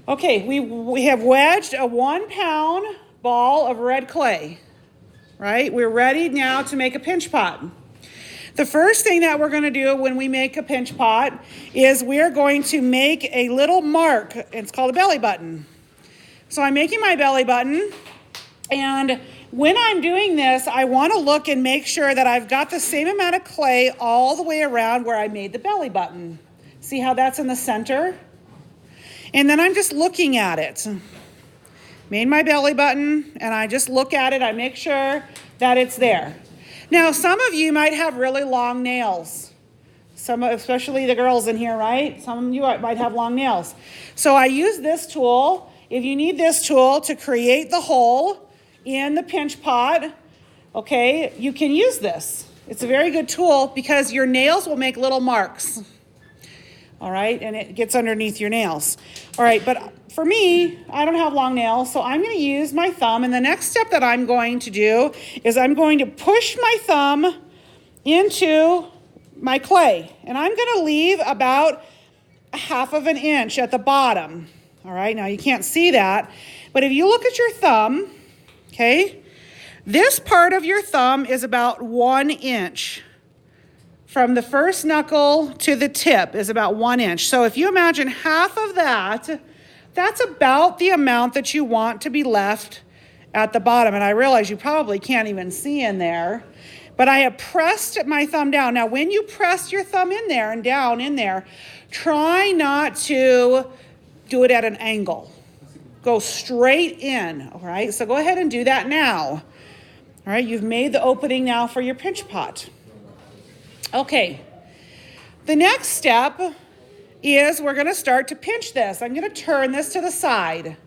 Okay, we have wedged a 1 pound ball of red clay, right? We're ready now to make a pinch pot. The first thing that we're going to do when we make a pinch pot is we're going to make a little mark. It's called a belly button. So I'm making my belly button, and when I'm doing this, I want to look and make sure that I've got the same amount of clay all the way around where I made the belly button. See how that's in the center? And then I'm just looking at it. Made my belly button, and I just look at it. I make sure that it's there. Now, some of you might have really long nails. Especially the girls in here, right? Some of you might have long nails. So I use this tool. If you need this tool to create the hole in the pinch pot, okay, you can use this. It's a very good tool because your nails will make little marks. All right, and it gets underneath your nails. All right, but for me, I don't have long nails, so I'm going to use my thumb. And the next step that I'm going to do is I'm going to push my thumb into my clay. And I'm going to leave about 1/2 inch at the bottom. All right, now you can't see that. But if you look at your thumb, okay, this part of your thumb is about 1 inch. From the first knuckle to the tip is about 1 inch. So if you imagine half of that, that's about the amount that you want to be left at the bottom. And I realize you probably can't even see in there, but I have pressed my thumb down. Now, when you press your thumb in there and down in there, try not to do it at an angle. Go straight in, all right? So go ahead and do that now. All right, you've made the opening now for your pinch pot. Okay, the next step is we're going to start to pinch this. I'm going to turn this to the side.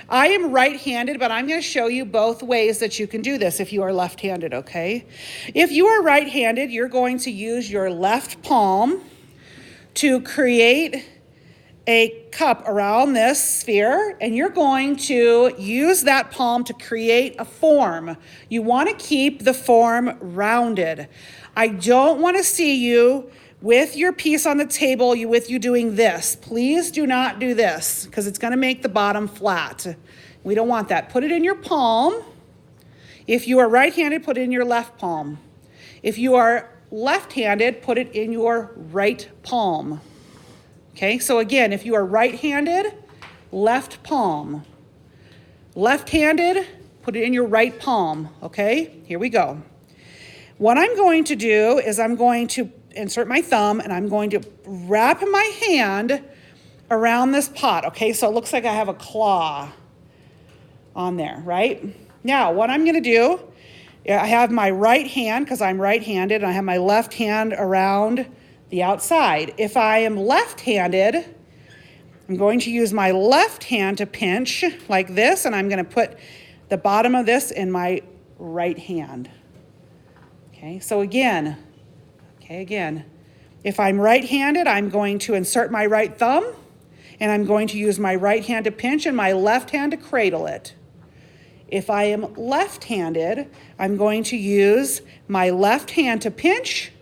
I am right-handed, but I'm going to show you both ways that you can do this if you are left-handed, okay? If you are right-handed, you're going to use your left palm to create a cup around this sphere, and you're going to use that palm to create a form. You want to keep the form rounded. I don't want to see you with your piece on the table, with you doing this. Please do not do this because it's going to make the bottom flat. We don't want that. Put it in your palm. If you are right-handed, put it in your left palm. If you are left-handed, put it in your right palm. Okay, so again, if you are right-handed, left palm. Left-handed, put it in your right palm. Okay, here we go. What I'm going to do is I'm going to insert my thumb and I'm going to wrap my hand around this pot. Okay, so it looks like I have a claw on there, right? Now, what I'm going to do, I have my right hand because I'm right-handed, and I have my left hand around the outside. If I am left-handed, I'm going to use my left hand to pinch like this, and I'm going to put the bottom of this in my right hand. Okay, so again, if I'm right-handed, I'm going to insert my right thumb, and I'm going to use my right hand to pinch and my left hand to cradle it. If I am left-handed, I'm going to use my left hand to pinch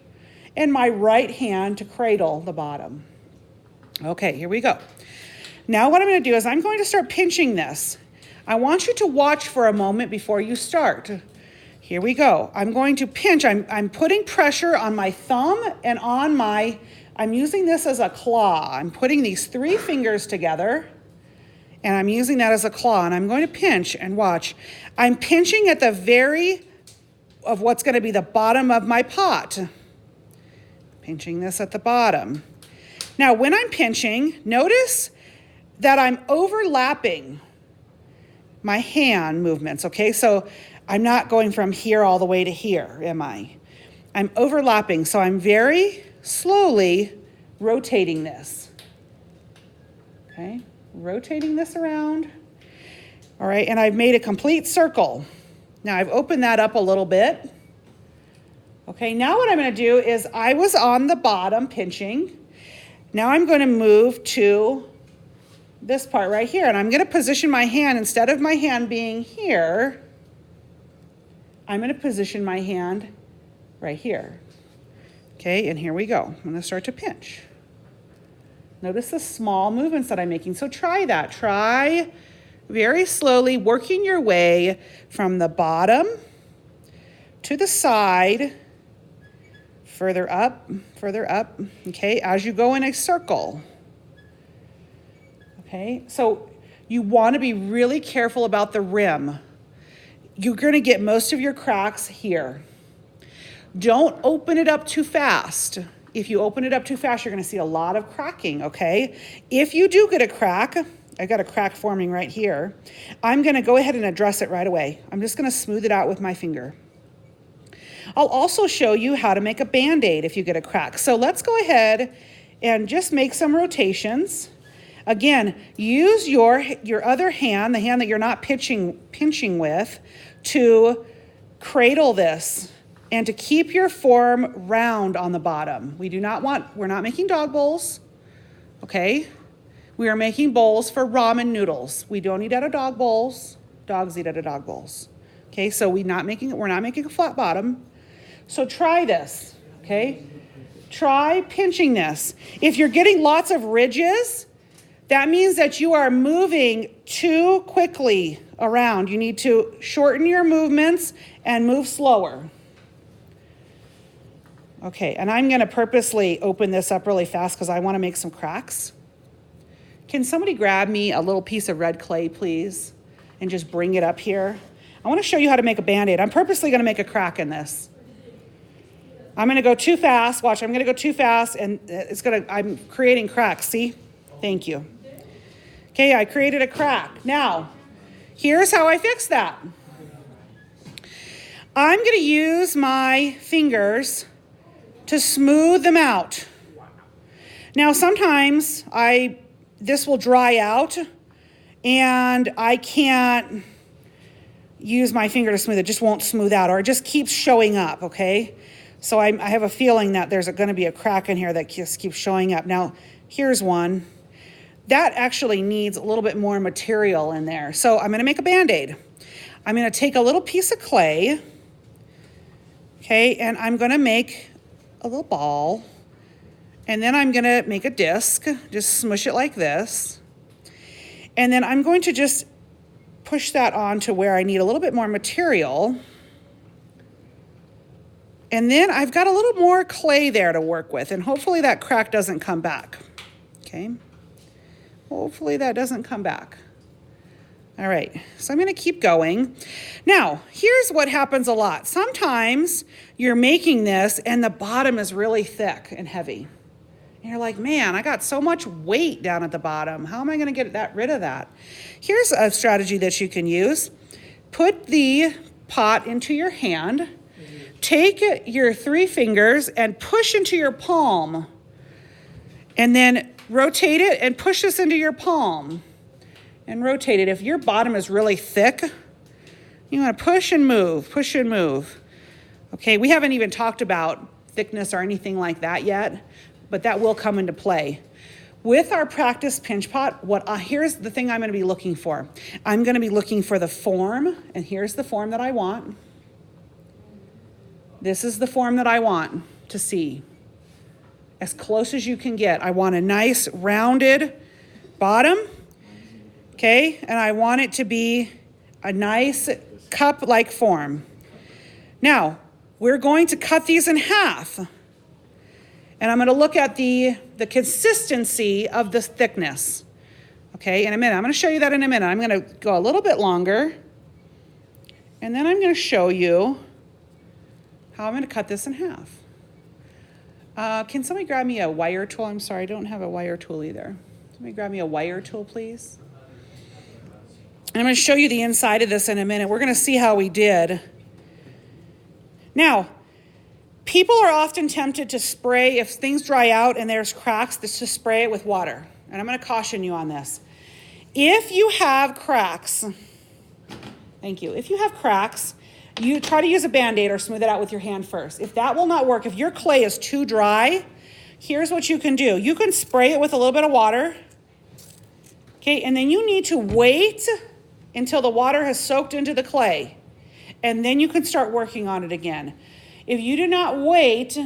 and my right hand to cradle the bottom. Okay, here we go. Now what I'm going to do is I'm going to start pinching this. I want you to watch for a moment before you start. Here we go. I'm going to pinch. I'm putting pressure on my thumb and on I'm using this as a claw. I'm putting these 3 fingers together, and I'm using that as a claw, and I'm going to pinch and watch. I'm pinching at the of what's going to be the bottom of my pot. Pinching this at the bottom. Now, when I'm pinching, notice that I'm overlapping my hand movements, okay? So I'm not going from here all the way to here, am I? I'm overlapping, so I'm very slowly rotating this, okay? Rotating this around. All right, and I've made a complete circle. Now I've opened that up a little bit. Okay, now what I'm going to do is I was on the bottom pinching. Now I'm going to move to this part right here, and I'm going to position my hand, instead of my hand being here, I'm going to position my hand right here. Okay, and here we go. I'm going to start to pinch. Notice the small movements that I'm making. So try that. Try very slowly working your way from the bottom to the side, further up, okay, as you go in a circle. Okay, so you want to be really careful about the rim. You're going to get most of your cracks here. Don't open it up too fast. If you open it up too fast, you're going to see a lot of cracking, okay? If you do get a crack, I got a crack forming right here, I'm going to go ahead and address it right away. I'm just going to smooth it out with my finger. I'll also show you how to make a Band-Aid if you get a crack. So let's go ahead and just make some rotations. Again, use your other hand, the hand that you're not pinching with, to cradle this and to keep your form round on the bottom. We're not making dog bowls, okay? We are making bowls for ramen noodles. We don't eat out of dog bowls. Dogs eat out of dog bowls. Okay, so we're not making a flat bottom. So try this, okay? Try pinching this. If you're getting lots of ridges, that means that you are moving too quickly around. You need to shorten your movements and move slower. Okay, and I'm gonna purposely open this up really fast because I wanna make some cracks. Can somebody grab me a little piece of red clay, please, and just bring it up here? I wanna show you how to make a Band-Aid. I'm purposely gonna make a crack in this. I'm gonna go too fast. Watch, I'm gonna go too fast and I'm creating cracks, see? Thank you. Okay, I created a crack. Now, here's how I fix that. I'm gonna use my fingers to smooth them out. Now, sometimes this will dry out and I can't use my finger to smooth it. It just won't smooth out, or it just keeps showing up, okay? So I have a feeling that there's gonna be a crack in here that just keeps showing up. Now, here's one. That actually needs a little bit more material in there. So I'm gonna make a Band-Aid. I'm gonna take a little piece of clay, okay, and I'm gonna make a little ball, and then I'm gonna make a disc, just smush it like this. And then I'm going to just push that on to where I need a little bit more material. And then I've got a little more clay there to work with, and hopefully that crack doesn't come back, okay? Hopefully that doesn't come back. All right, so I'm gonna keep going. Now, here's what happens a lot. Sometimes you're making this and the bottom is really thick and heavy. And you're like, man, I got so much weight down at the bottom. How am I gonna get rid of that? Here's a strategy that you can use. Put the pot into your hand, take your 3 fingers and push into your palm, and then rotate it and push this into your palm. And rotate it. If your bottom is really thick, you want to push and move, push and move. Okay, we haven't even talked about thickness or anything like that yet, but that will come into play. With our practice pinch pot, here's the thing I'm going to be looking for. I'm going to be looking for the form, and here's the form that I want. This is the form that I want to see. As close as you can get. I want a nice rounded bottom. Okay, and I want it to be a nice cup-like form. Now, we're going to cut these in half. And I'm gonna look at the consistency of the thickness. Okay, in a minute. I'm gonna show you that in a minute. I'm gonna go a little bit longer. And then I'm gonna show you how I'm gonna cut this in half. Can somebody grab me a wire tool? I'm sorry, I don't have a wire tool either. Somebody grab me a wire tool, please. I'm going to show you the inside of this in a minute. We're going to see how we did. Now, people are often tempted to spray, if things dry out and there's cracks, to spray it with water. And I'm going to caution you on this. If you have cracks, thank you. If you have cracks, you try to use a Band-Aid or smooth it out with your hand first. If that will not work, if your clay is too dry, here's what you can do. You can spray it with a little bit of water. Okay, and then you need to wait until the water has soaked into the clay, and then you can start working on it again. If you do not wait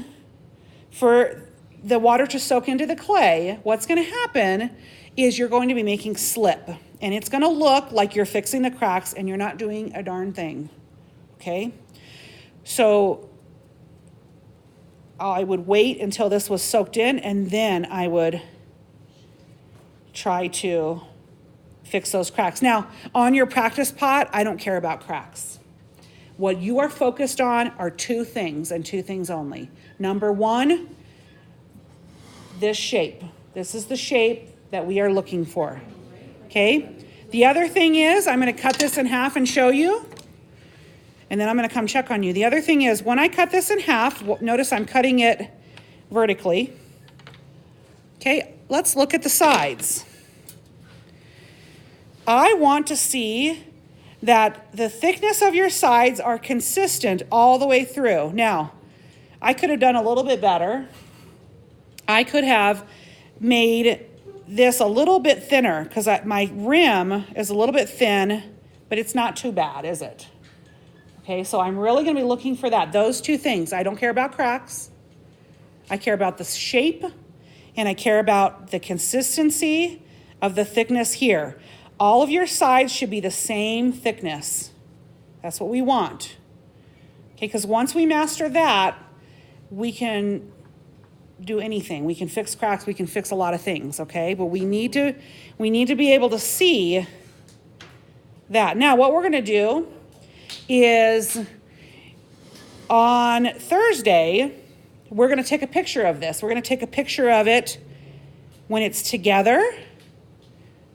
for the water to soak into the clay, what's going to happen is you're going to be making slip. And it's going to look like you're fixing the cracks and you're not doing a darn thing. Okay? So I would wait until this was soaked in, and then I would try to fix those cracks. Now, on your practice pot, I don't care about cracks. What you are focused on are two things and two things only. Number one, this shape. This is the shape that we are looking for. Okay? The other thing is, I'm going to cut this in half and show you, and then I'm going to come check on you. The other thing is, when I cut this in half, notice I'm cutting it vertically. Okay, let's look at the sides. I want to see that the thickness of your sides are consistent all the way through. Now, I could have done a little bit better. I could have made this a little bit thinner because my rim is a little bit thin, but it's not too bad, is it? Okay, so I'm really going to be looking for that. Those two things. I don't care about cracks. I care about the shape, and I care about the consistency of the thickness here. All of your sides should be the same thickness. That's what we want. Okay, because once we master that, we can do anything. We can fix cracks, we can fix a lot of things, okay? But we need to be able to see that. Now, what we're going to do is on Thursday, we're going to take a picture of this. We're going to take a picture of it when it's together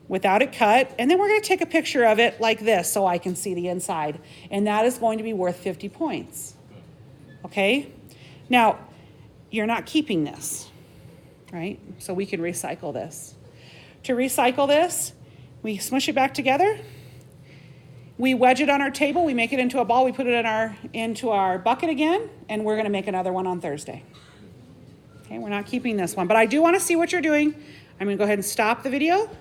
without it cut, and then we're going to take a picture of it like this so I can see the inside, and that is going to be worth 50 points. Okay? Now, you're not keeping this, right? So we can recycle this. To recycle this, we smush it back together. We wedge it on our table. We make it into a ball. We put it into our bucket again, and we're going to make another one on Thursday. Okay, we're not keeping this one, but I do want to see what you're doing. I'm going to go ahead and stop the video.